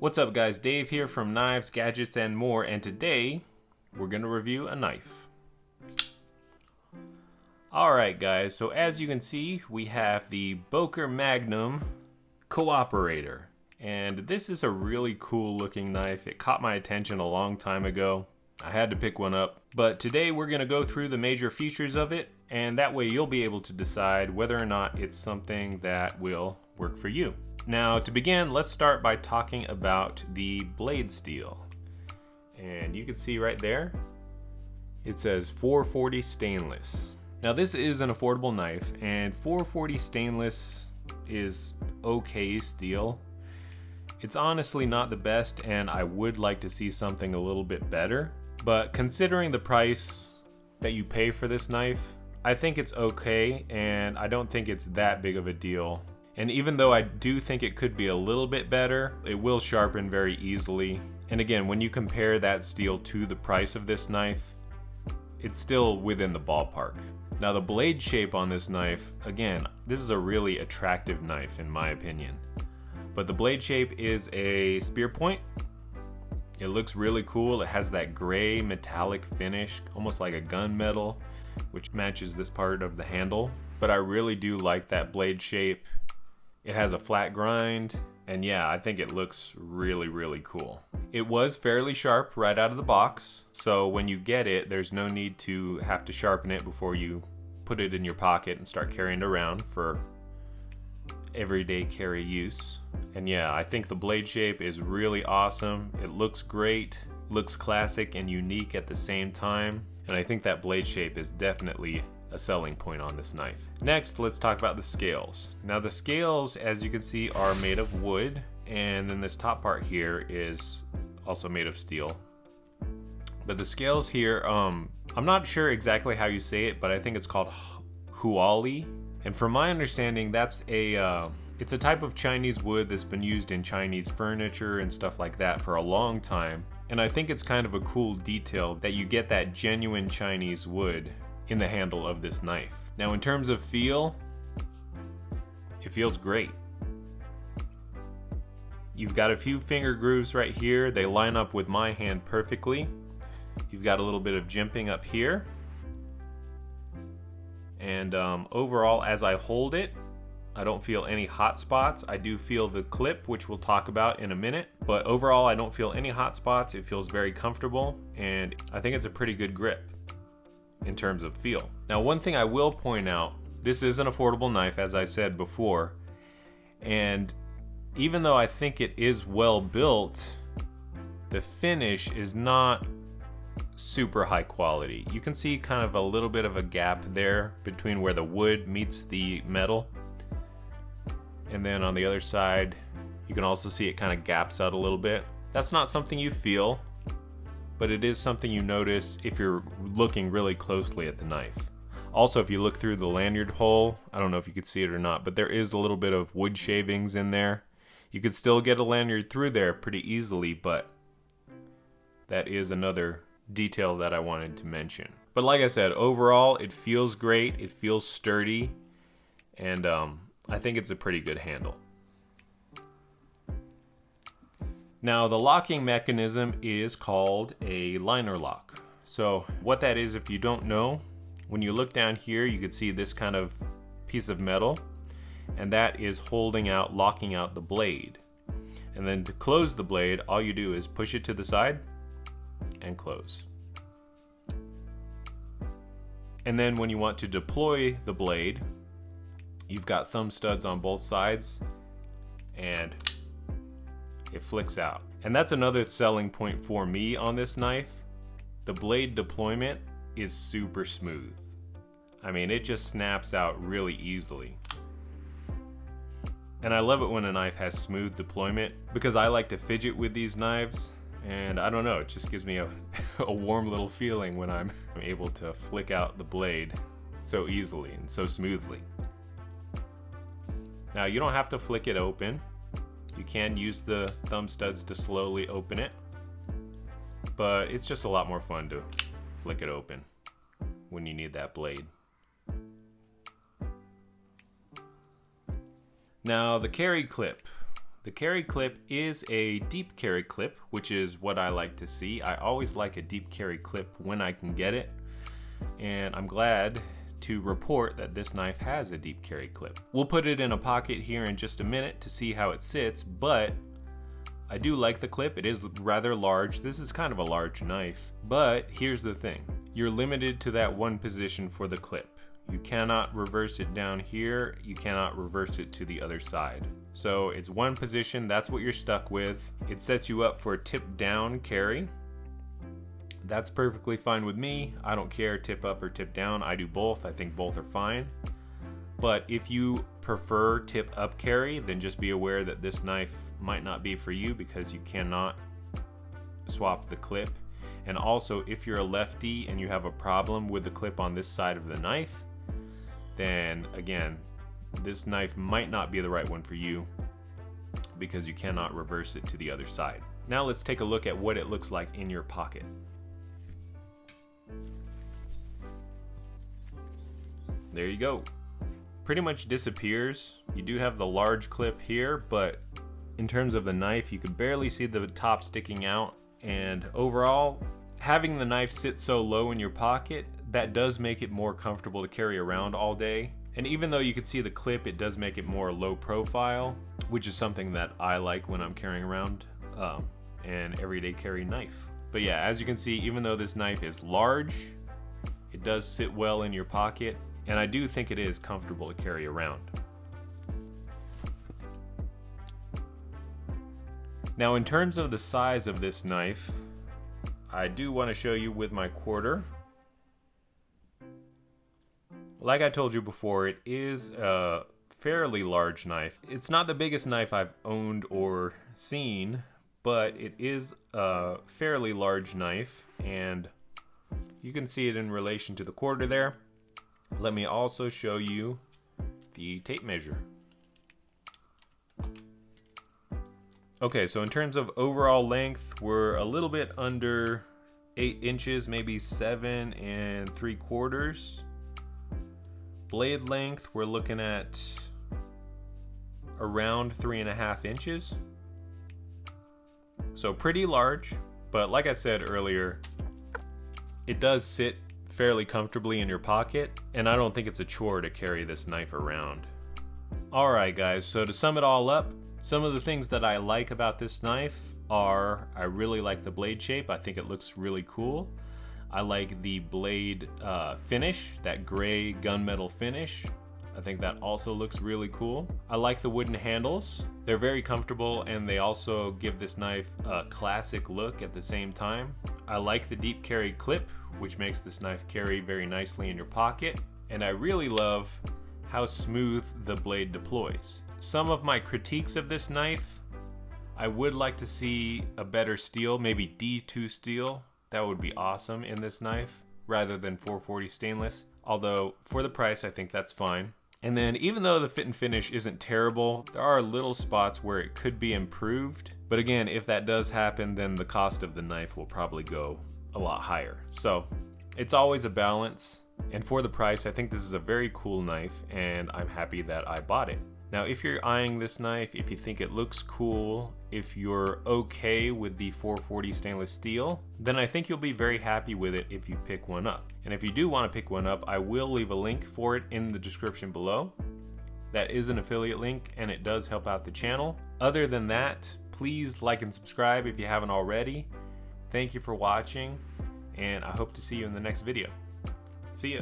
What's up guys, Dave here from Knives, Gadgets, and More, and today we're going to review a knife. Alright guys, so as you can see we have the Boker Magnum Cooperator, and this is a really cool looking knife. It caught my attention a long time ago. I had to pick one up, but today we're going to go through the major features of it, and that way you'll be able to decide whether or not it's something that will work for you. Now to begin, let's start by talking about the blade steel. And you can see right there, it says 440 stainless. Now this is an affordable knife, and 440 stainless is okay steel. It's honestly not the best, and I would like to see something a little bit better. But considering the price that you pay for this knife, I think it's okay, and I don't think it's that big of a deal. And even though I do think it could be a little bit better, it will sharpen very easily. And again, when you compare that steel to the price of this knife, it's still within the ballpark. Now the blade shape on this knife, again, this is a really attractive knife in my opinion. But the blade shape is a spear point. It looks really cool. It has that gray metallic finish, almost like a gunmetal, which matches this part of the handle. But I really do like that blade shape. It has a flat grind, and yeah, I think it looks really cool. It was fairly sharp right out of the box, so when you get it, there's no need to have to sharpen it before you put it in your pocket and start carrying it around for everyday carry use. And yeah, I think the blade shape is really awesome. It looks great, looks classic and unique at the same time, and I think that blade shape is definitely a selling point on this knife. Next, let's talk about the scales. Now the scales, as you can see, are made of wood, and then this top part here is also made of steel. But the scales here, I'm not sure exactly how you say it, but I think it's called huali. And from my understanding, that's it's a type of Chinese wood that's been used in Chinese furniture and stuff like that for a long time. And I think it's kind of a cool detail that you get that genuine Chinese wood in the handle of this knife. Now in terms of feel, it feels great. You've got a few finger grooves right here. They line up with my hand perfectly. You've got a little bit of jimping up here. And overall, as I hold it, I don't feel any hot spots. I do feel the clip, which we'll talk about in a minute, but overall I don't feel any hot spots. It feels very comfortable, and I think it's a pretty good grip in terms of feel. Now one thing I will point out, this is an affordable knife, as I said before, and even though I think it is well built, the finish is not super high quality. You can see kind of a little bit of a gap there between where the wood meets the metal, and then on the other side you can also see it kind of gaps out a little bit. That's not something you feel, but it is something you notice if you're looking really closely at the knife. Also, if you look through the lanyard hole, I don't know if you could see it or not, but there is a little bit of wood shavings in there. You could still get a lanyard through there pretty easily, but that is another detail that I wanted to mention. But like I said, overall it feels great, it feels sturdy, and I think it's a pretty good handle. Now the locking mechanism is called a liner lock. So what that is, if you don't know, when you look down here you can see this kind of piece of metal, and that is locking out the blade. And then to close the blade, all you do is push it to the side and close. And then when you want to deploy the blade, you've got thumb studs on both sides, and it flicks out. And that's another selling point for me on this knife. The blade deployment is super smooth. I mean, it just snaps out really easily. And I love it when a knife has smooth deployment, because I like to fidget with these knives, and I don't know, it just gives me a warm little feeling when I'm able to flick out the blade so easily and so smoothly. Now you don't have to flick it open. You can use the thumb studs to slowly open it, but it's just a lot more fun to flick it open when you need that blade. Now the carry clip. The carry clip is a deep carry clip, which is what I like to see. I always like a deep carry clip when I can get it, and I'm glad to report that this knife has a deep carry clip. We'll put it in a pocket here in just a minute to see how it sits, but I do like the clip. It is rather large. This is kind of a large knife, but here's the thing. You're limited to that one position for the clip. You cannot reverse it down here. You cannot reverse it to the other side. So it's one position, that's what you're stuck with. It sets you up for a tip down carry. That's perfectly fine with me. I don't care tip up or tip down. I do both. I think both are fine. But if you prefer tip up carry, then just be aware that this knife might not be for you because you cannot swap the clip. And also, if you're a lefty and you have a problem with the clip on this side of the knife, then again, this knife might not be the right one for you because you cannot reverse it to the other side. Now let's take a look at what it looks like in your pocket. There you go. Pretty much disappears. You do have the large clip here, but in terms of the knife, you could barely see the top sticking out. And overall, having the knife sit so low in your pocket, that does make it more comfortable to carry around all day. And even though you can see the clip, it does make it more low profile, which is something that I like when I'm carrying around an everyday carry knife. But yeah, as you can see, even though this knife is large, it does sit well in your pocket, and I do think it is comfortable to carry around. Now, in terms of the size of this knife, I do want to show you with my quarter. Like I told you before, it is a fairly large knife. It's not the biggest knife I've owned or seen, but it is a fairly large knife, and you can see it in relation to the quarter there. Let me also show you the tape measure. Okay, so in terms of overall length, we're a little bit under 8 inches, maybe 7 3/4. Blade length, we're looking at around 3.5 inches. So pretty large, but like I said earlier, it does sit fairly comfortably in your pocket, and I don't think it's a chore to carry this knife around. Alright guys, so to sum it all up, some of the things that I like about this knife are, I really like the blade shape. I think it looks really cool. I like the blade finish, that gray gunmetal finish. I think that also looks really cool. I like the wooden handles. They're very comfortable, and they also give this knife a classic look at the same time. I like the deep carry clip, which makes this knife carry very nicely in your pocket. And I really love how smooth the blade deploys. Some of my critiques of this knife, I would like to see a better steel, maybe D2 steel. That would be awesome in this knife, rather than 440 stainless. Although, for the price, I think that's fine. And then, even though the fit and finish isn't terrible, there are little spots where it could be improved. But again, if that does happen, then the cost of the knife will probably go a lot higher. So, it's always a balance. And for the price, I think this is a very cool knife, and I'm happy that I bought it. Now, if you're eyeing this knife, if you think it looks cool, if you're okay with the 440 stainless steel, then I think you'll be very happy with it if you pick one up. And if you do want to pick one up, I will leave a link for it in the description below. That is an affiliate link, and it does help out the channel. Other than that, please like and subscribe if you haven't already. Thank you for watching, and I hope to see you in the next video. See ya!